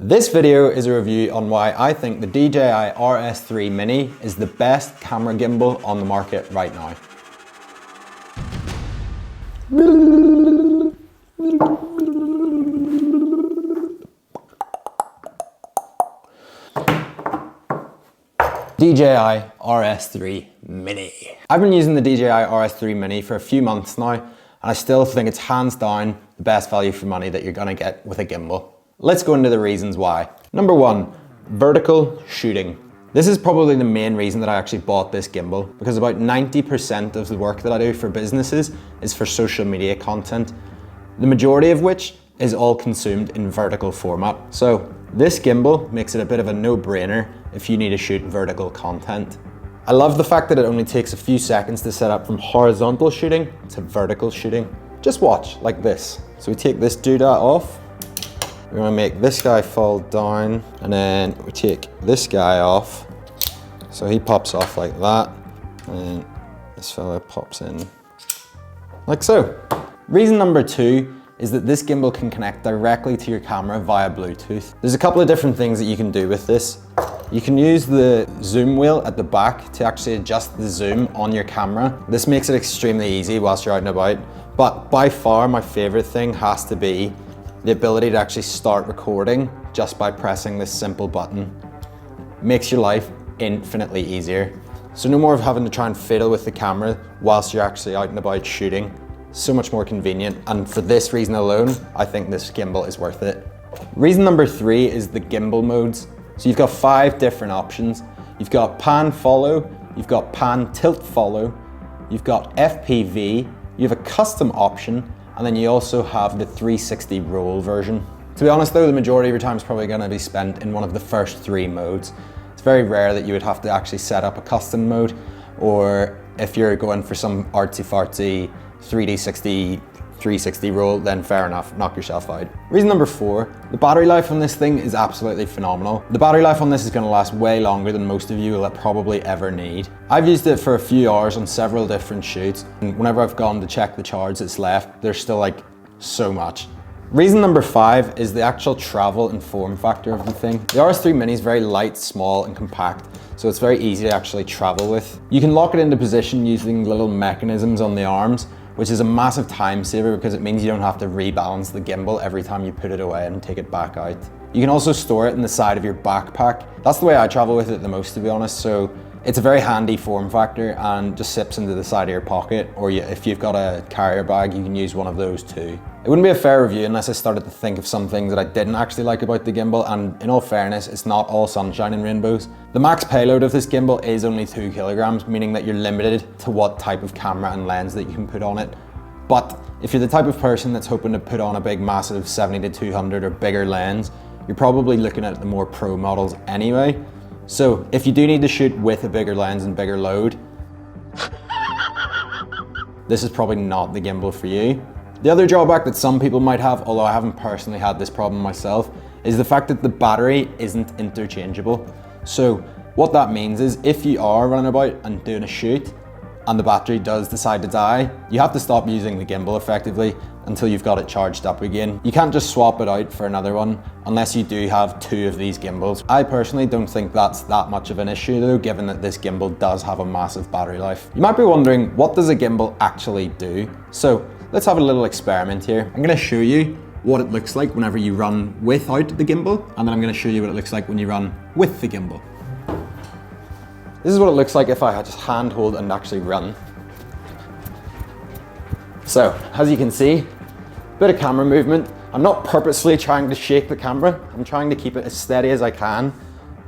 This video is a review on why I think the DJI RS3 Mini is the best camera gimbal on the market right now. DJI RS3 Mini. I've been using the DJI RS3 Mini for a few months now, and I still think it's hands down the best value for money that you're gonna get with a gimbal. Let's go into the reasons why. Number one, vertical shooting. This is probably the main reason that I actually bought this gimbal, because about 90% of the work that I do for businesses is for social media content, the majority of which is all consumed in vertical format. So this gimbal makes it a bit of a no-brainer if you need to shoot vertical content. I love the fact that it only takes a few seconds to set up from horizontal shooting to vertical shooting. Just watch, like this. So we take this doodah off. We're gonna make this guy fall down, and then we take this guy off. So he pops off like that, and this fella pops in like so. Reason number two is that this gimbal can connect directly to your camera via Bluetooth. There's a couple of different things that you can do with this. You can use the zoom wheel at the back to actually adjust the zoom on your camera. This makes it extremely easy whilst you're out and about, but by far my favorite thing has to be the ability to actually start recording just by pressing this simple button. Makes your life infinitely easier. So no more of having to try and fiddle with the camera whilst you're actually out and about shooting. So much more convenient, and for this reason alone, I think this gimbal is worth it. Reason number three is the gimbal modes. So you've got 5 different options. You've got pan follow, you've got pan tilt follow, you've got FPV, you have a custom option, and then you also have the 360 roll version. To be honest though, the majority of your time is probably gonna be spent in one of the first 3 modes. It's very rare that you would have to actually set up a custom mode, or if you're going for some artsy-fartsy 360 roll, then fair enough, knock yourself out. Reason number 4, the battery life on this thing is absolutely phenomenal. The battery life on this is gonna last way longer than most of you will probably ever need. I've used it for a few hours on several different shoots, and whenever I've gone to check the charge that's left, there's still like so much. Reason number 5 is the actual travel and form factor of the thing. The RS3 Mini is very light, small, and compact, so it's very easy to actually travel with. You can lock it into position using little mechanisms on the arms, which is a massive time saver because it means you don't have to rebalance the gimbal every time you put it away and take it back out. You can also store it in the side of your backpack. That's the way I travel with it the most, to be honest. So it's a very handy form factor and just zips into the side of your pocket, or if you've got a carrier bag, you can use one of those too. It wouldn't be a fair review unless I started to think of some things that I didn't actually like about the gimbal, and in all fairness, it's not all sunshine and rainbows. The max payload of this gimbal is only 2 kilograms, meaning that you're limited to what type of camera and lens that you can put on it. But if you're the type of person that's hoping to put on a big massive 70-200 or bigger lens, you're probably looking at the more pro models anyway. So if you do need to shoot with a bigger lens and bigger load, this is probably not the gimbal for you. The other drawback that some people might have, although I haven't personally had this problem myself, is the fact that the battery isn't interchangeable. So what that means is if you are running about and doing a shoot and the battery does decide to die, you have to stop using the gimbal effectively until you've got it charged up again. You can't just swap it out for another one unless you do have 2 of these gimbals. I personally don't think that's that much of an issue though, given that this gimbal does have a massive battery life. You might be wondering, what does a gimbal actually do? So let's have a little experiment here. I'm gonna show you what it looks like whenever you run without the gimbal, and then I'm gonna show you what it looks like when you run with the gimbal. This is what it looks like if I just handhold and actually run. So, as you can see, a bit of camera movement. I'm not purposely trying to shake the camera. I'm trying to keep it as steady as I can,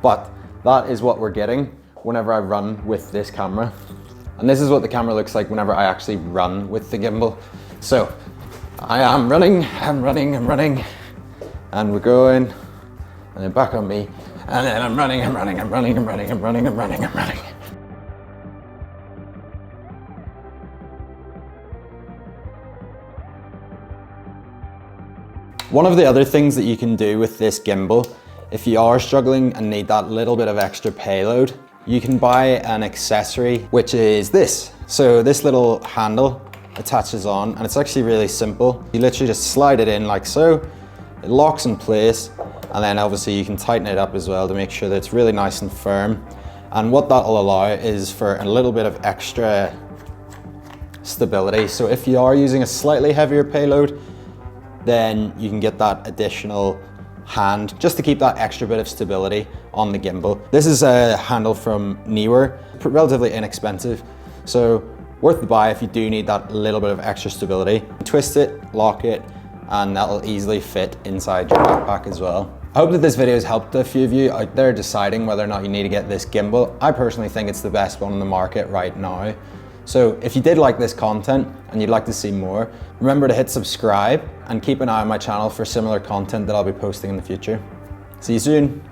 but that is what we're getting whenever I run with this camera. And this is what the camera looks like whenever I actually run with the gimbal. So, I am running, I'm running, and we're going, and then back on me. And then I'm running. One of the other things that you can do with this gimbal, if you are struggling and need that little bit of extra payload, you can buy an accessory, which is this. So this little handle attaches on, and it's actually really simple. You literally just slide it in like so, it locks in place, And then obviously you can tighten it up as well to make sure that it's really nice and firm. And what that'll allow is for a little bit of extra stability. So if you are using a slightly heavier payload, then you can get that additional hand just to keep that extra bit of stability on the gimbal. This is a handle from Neewer, relatively inexpensive, so worth the buy if you do need that little bit of extra stability. Twist it, lock it, and that'll easily fit inside your backpack as well. I hope that this video has helped a few of you out there deciding whether or not you need to get this gimbal. I personally think it's the best one on the market right now. So if you did like this content and you'd like to see more, remember to hit subscribe and keep an eye on my channel for similar content that I'll be posting in the future. See you soon.